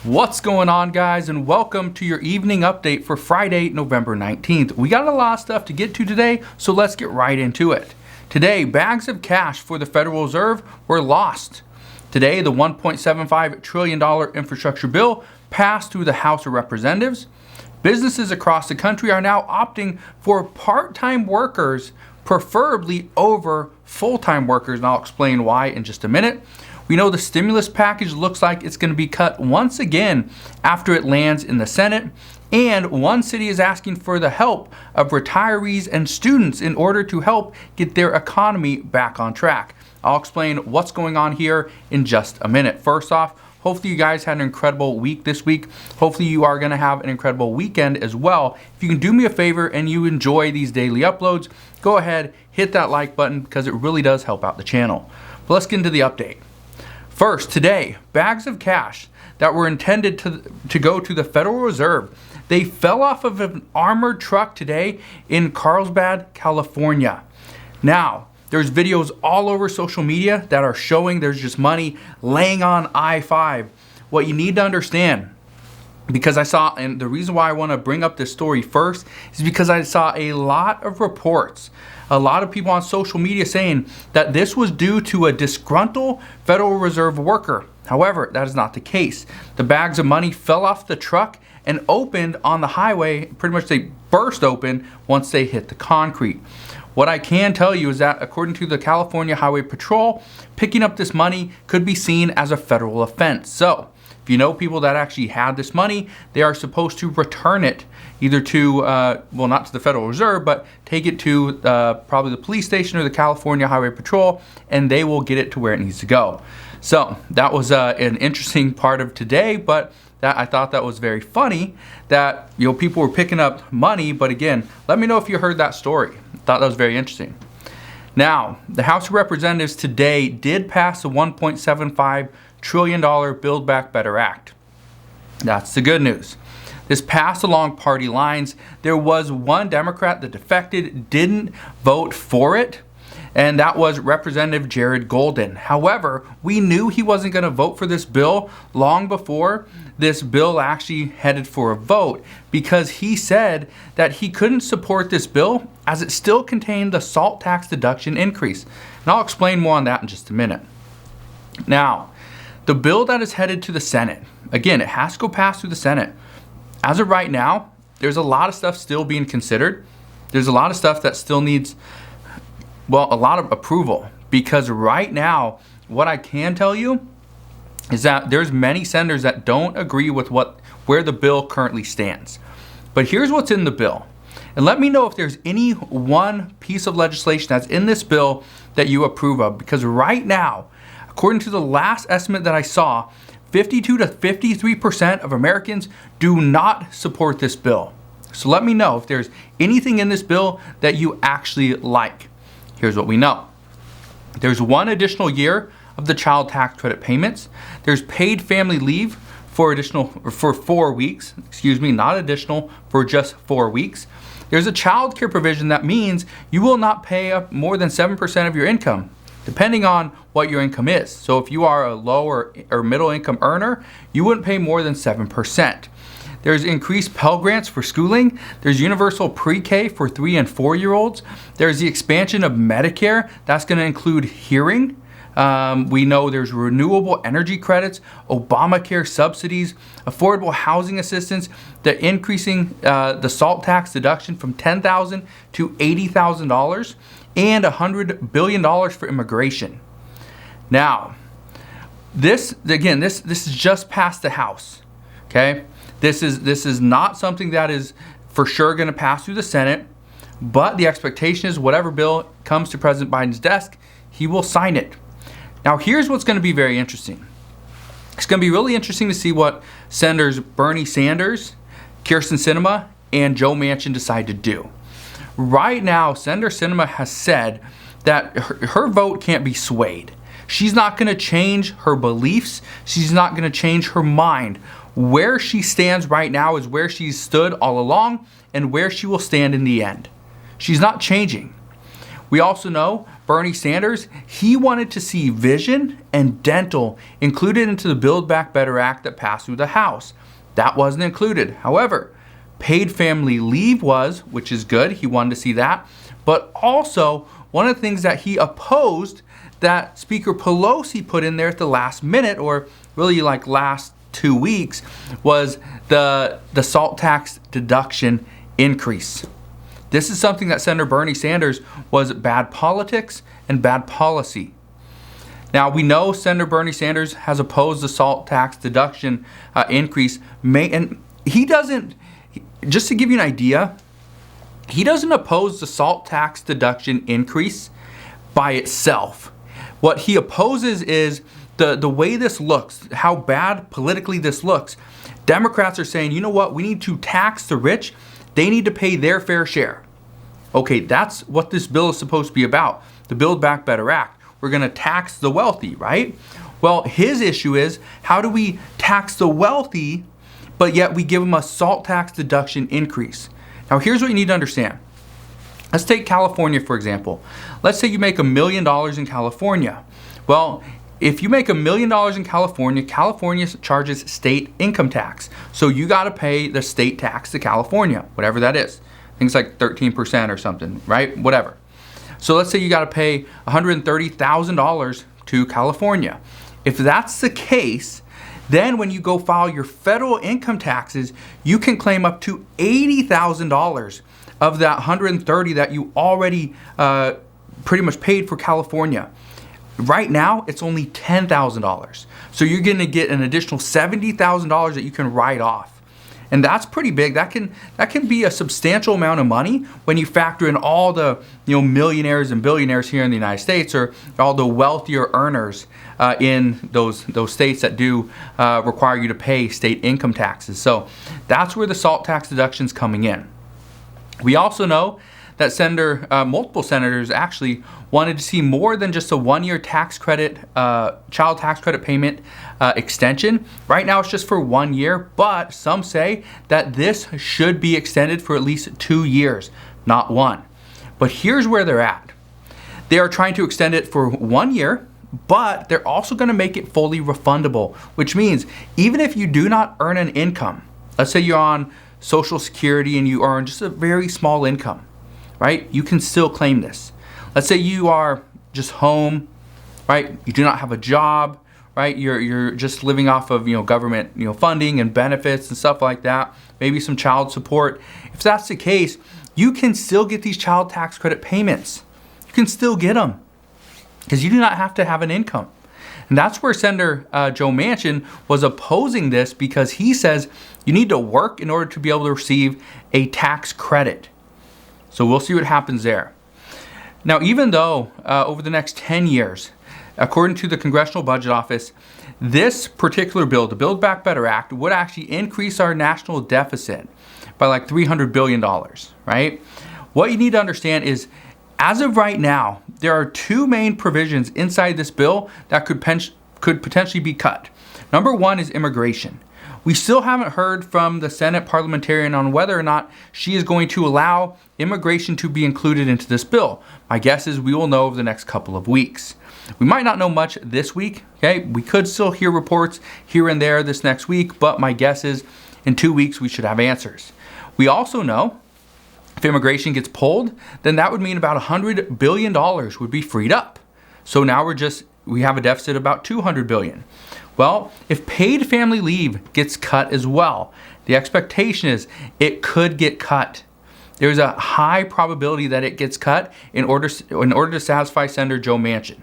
What's going on, guys, and welcome to your evening update for Friday, November 19th. We got a lot of stuff to get to today, so let's get right into it. Today, bags of cash for the Federal Reserve were lost. Today, the $1.75 trillion infrastructure bill passed through the House of Representatives. Businesses across the country are now opting for part-time workers, preferably over full-time workers, and I'll explain why in just a minute. We know the stimulus package looks like it's going to be cut once again after it lands in the Senate, and one city is asking for the help of retirees and students in order to help get their economy back on track. I'll explain what's going on here in just a minute. First off, hopefully you guys had an incredible week this week. Hopefully you are going to have an incredible weekend as well. If you can do me a favor and you enjoy these daily uploads, go ahead, hit that like button because it really does help out the channel. But let's get into the update. First, today, bags of cash that were intended to go to the Federal Reserve, they fell off of an armored truck today in Carlsbad, California. Now, there's videos all over social media that are showing there's just money laying on I-5. What you need to understand, because I saw, and the reason why I want to bring up this story first is because I saw a lot of reports, a lot of people on social media saying that this was due to a disgruntled Federal Reserve worker. However, that is not the case. The bags of money fell off the truck and opened on the highway. Pretty much they burst open once they hit the concrete. What I can tell you is that according to the California Highway Patrol, picking up this money could be seen as a federal offense. So, if you know people that actually had this money, they are supposed to return it either to, well, not to the Federal Reserve, but take it to probably the police station or the California Highway Patrol, and they will get it to where it needs to go. So that was an interesting part of today, but I thought that was very funny that people were picking up money. But again, let me know if you heard that story. I thought that was very interesting. Now, the House of Representatives today did pass the $1.75 trillion Build Back Better Act. That's the good news. This passed along party lines. There was one Democrat that defected, didn't vote for it, and that was Representative Jared Golden. However, we knew he wasn't going to vote for this bill long before this bill actually headed for a vote, because he said that he couldn't support this bill as it still contained the SALT tax deduction increase. And I'll explain more on that in just a minute. Now, the bill that is headed to the Senate, again, it has to go past through the Senate. As of right now, there's a lot of stuff still being considered. There's a lot of stuff that still needs, well, a lot of approval, because right now, what I can tell you is that there's many senators that don't agree with where the bill currently stands. But here's what's in the bill. And let me know if there's any one piece of legislation that's in this bill that you approve of, because right now, according to the last estimate that I saw, 52 to 53% of Americans do not support this bill. So let me know if there's anything in this bill that you actually like. Here's what we know. There's one additional year of the child tax credit payments. There's paid family leave for 4 weeks, not additional, for just 4 weeks. There's a child care provision that means you will not pay up more than 7% of your income, depending on what your income is. So if you are a low or middle income earner, you wouldn't pay more than 7%. There's increased Pell Grants for schooling. There's universal pre-K for 3 and 4 year olds. There's the expansion of Medicare. That's going to include hearing. We know there's renewable energy credits, Obamacare subsidies, affordable housing assistance, the increasing the SALT tax deduction from $10,000 to $80,000, and $100 billion for immigration. Now, this is just past the House. Okay, this is not something that is for sure going to pass through the Senate, but the expectation is whatever bill comes to President Biden's desk, he will sign it. Now, here's what's going to be very interesting. It's going to be really interesting to see what Senators Bernie Sanders, Kyrsten Sinema, and Joe Manchin decide to do. Right now, Senator Sinema has said that her vote can't be swayed. She's not going to change her beliefs. She's not going to change her mind. Where she stands right now is where she's stood all along and where she will stand in the end. She's not changing. We also know Bernie Sanders, he wanted to see vision and dental included into the Build Back Better Act that passed through the House. That wasn't included. However, paid family leave was, which is good. He wanted to see that. But also, one of the things that he opposed that Speaker Pelosi put in there at the last minute, or really like last 2 weeks, was the SALT tax deduction increase. This is something that Senator Bernie Sanders was bad politics and bad policy. Now, we know Senator Bernie Sanders has opposed the SALT tax deduction increase, and he doesn't, just to give you an idea, he doesn't oppose the SALT tax deduction increase by itself. What he opposes is the way this looks, how bad politically this looks. Democrats are saying, you know what, we need to tax the rich. They need to pay their fair share. Okay, that's what this bill is supposed to be about, the Build Back Better Act. We're going to tax the wealthy, right? Well, his issue is, how do we tax the wealthy, but yet we give them a SALT tax deduction increase? Now, here's what you need to understand. Let's take California, for example. Let's say you make $1 million in California. Well, if you make $1 million in California, California charges state income tax. So you got to pay the state tax to California, whatever that is. I think it's like 13% or something, right? Whatever. So let's say you got to pay $130,000 to California. If that's the case, then when you go file your federal income taxes, you can claim up to $80,000 of that $130,000 that you already pretty much paid for California. Right now, it's only $10,000. So you're going to get an additional $70,000 that you can write off. And that's pretty big. That can be a substantial amount of money when you factor in all the millionaires and billionaires here in the United States, or all the wealthier earners in those states that do require you to pay state income taxes. So that's where the SALT tax deduction is coming in. We also know that multiple senators actually wanted to see more than just a one-year tax credit, child tax credit payment extension. Right now it's just for 1 year, but some say that this should be extended for at least 2 years, not one. But here's where they're at. They are trying to extend it for 1 year, but they're also going to make it fully refundable, which means even if you do not earn an income, let's say you're on Social Security and you earn just a very small income, right? You can still claim this. Let's say you are just home, right? You do not have a job, right? You're just living off of government funding and benefits and stuff like that. Maybe some child support. If that's the case, you can still get these child tax credit payments. You can still get them because you do not have to have an income. And that's where Senator Joe Manchin was opposing this, because he says you need to work in order to be able to receive a tax credit. So we'll see what happens there. Now, even though over the next 10 years, according to the Congressional Budget Office, this particular bill, the Build Back Better Act, would actually increase our national deficit by like $300 billion, right? What you need to understand is, as of right now, there are two main provisions inside this bill that could potentially be cut. Number one is immigration. We still haven't heard from the Senate parliamentarian on whether or not she is going to allow immigration to be included into this bill. My guess is we will know over the next couple of weeks. We might not know much this week, okay? We could still hear reports here and there this next week, but my guess is in 2 weeks we should have answers. We also know if immigration gets pulled, then that would mean about $100 billion would be freed up. So now we have a deficit of about $200 billion. Well, if paid family leave gets cut as well, the expectation is it could get cut. There's a high probability that it gets cut in order to satisfy Senator Joe Manchin.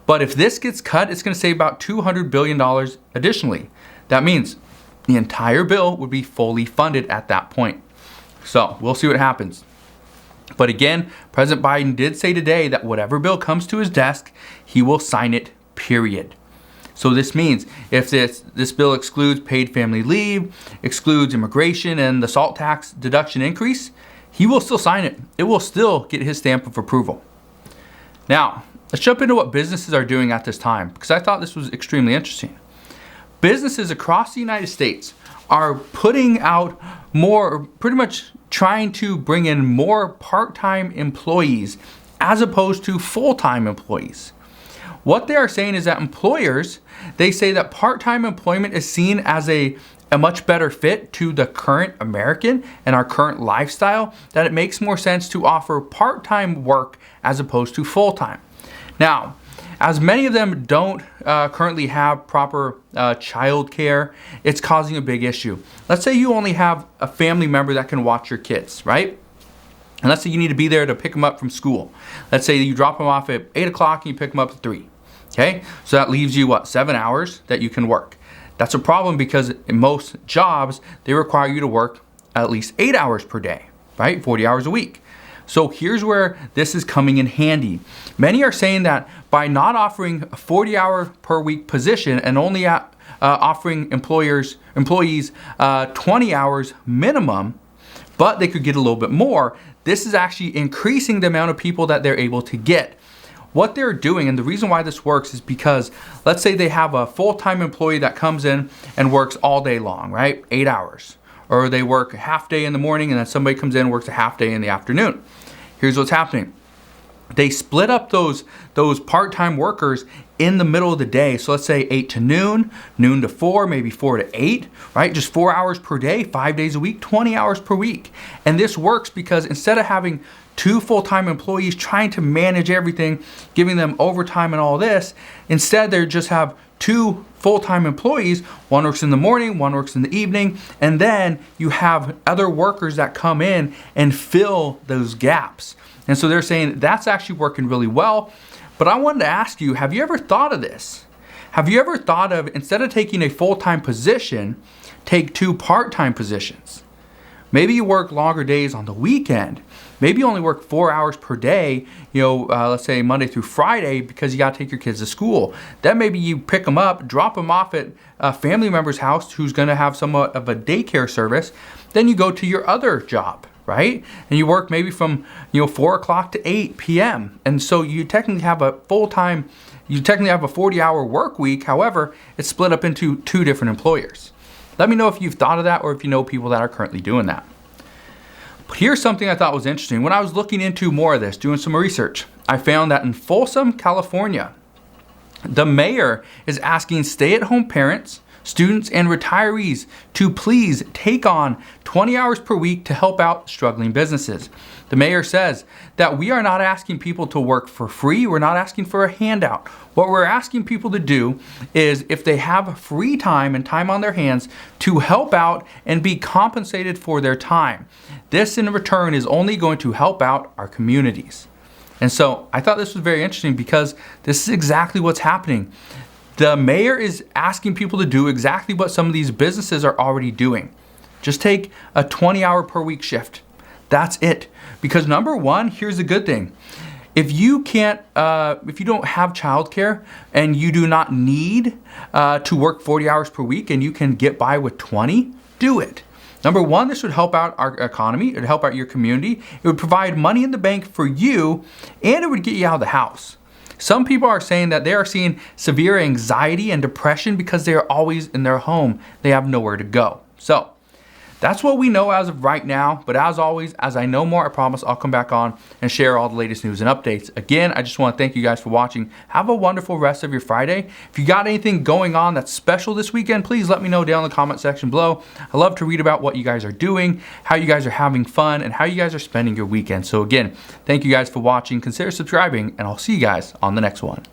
But if this gets cut, it's going to save about $200 billion additionally. That means the entire bill would be fully funded at that point. So we'll see what happens. But again, President Biden did say today that whatever bill comes to his desk, he will sign it, period. So this means if this bill excludes paid family leave, excludes immigration, and the SALT tax deduction increase, he will still sign it. It will still get his stamp of approval. Now, let's jump into what businesses are doing at this time, because I thought this was extremely interesting. Businesses across the United States are putting out more, pretty much trying to bring in more part-time employees as opposed to full-time employees. What they are saying is that employers, they say that part-time employment is seen as a much better fit to the current American and our current lifestyle, that it makes more sense to offer part-time work as opposed to full-time. Now, as many of them don't currently have proper child care, it's causing a big issue. Let's say you only have a family member that can watch your kids, right? And let's say you need to be there to pick them up from school. Let's say you drop them off at 8 o'clock and you pick them up at 3. Okay, so that leaves you, 7 hours that you can work. That's a problem because in most jobs, they require you to work at least 8 hours per day, right? 40 hours a week. So here's where this is coming in handy. Many are saying that by not offering a 40-hour per week position and only offering employees 20 hours minimum, but they could get a little bit more, this is actually increasing the amount of people that they're able to get. What they're doing, and the reason why this works, is because let's say they have a full-time employee that comes in and works all day long, right? 8 hours. Or they work a half day in the morning and then somebody comes in and works a half day in the afternoon. Here's what's happening. They split up those part-time workers in the middle of the day. So let's say 8 to noon, noon to 4, maybe 4 to 8, right? Just 4 hours per day, 5 days a week, 20 hours per week. And this works because instead of having 2 full-time employees trying to manage everything, giving them overtime and all this, instead they just have 2 full-time employees. One works in the morning, one works in the evening, and then you have other workers that come in and fill those gaps. And so they're saying that's actually working really well. But I wanted to ask you, have you ever thought of this? Have you ever thought of, instead of taking a full-time position, take 2 part-time positions? Maybe you work longer days on the weekend. Maybe you only work 4 hours per day, let's say Monday through Friday, because you got to take your kids to school. Then maybe you pick them up, drop them off at a family member's house who's going to have somewhat of a daycare service. Then you go to your other job, right? And you work maybe from 4 o'clock to 8 p.m. And so you technically have a full-time, you technically have a 40-hour work week. However, it's split up into 2 different employers. Let me know if you've thought of that or if you know people that are currently doing that. But here's something I thought was interesting. When I was looking into more of this, doing some research, I found that in Folsom, California, the mayor is asking stay-at-home parents, students, and retirees to please take on 20 hours per week to help out struggling businesses. The mayor says that we are not asking people to work for free. We're not asking for a handout. What we're asking people to do is, if they have free time and time on their hands, to help out and be compensated for their time. This in return is only going to help out our communities. And so I thought this was very interesting because this is exactly what's happening. The mayor is asking people to do exactly what some of these businesses are already doing. Just take a 20-hour per week shift. That's it. Because number one, here's the good thing. If you don't have childcare and you do not need to work 40 hours per week and you can get by with 20, do it. Number one, this would help out our economy. It would help out your community. It would provide money in the bank for you, and it would get you out of the house. Some people are saying that they are seeing severe anxiety and depression because they are always in their home. They have nowhere to go. So that's what we know as of right now. But as always, as I know more, I promise I'll come back on and share all the latest news and updates. Again, I just want to thank you guys for watching. Have a wonderful rest of your Friday. If you got anything going on that's special this weekend, please let me know down in the comment section below. I love to read about what you guys are doing, how you guys are having fun, and how you guys are spending your weekend. So again, thank you guys for watching. Consider subscribing, and I'll see you guys on the next one.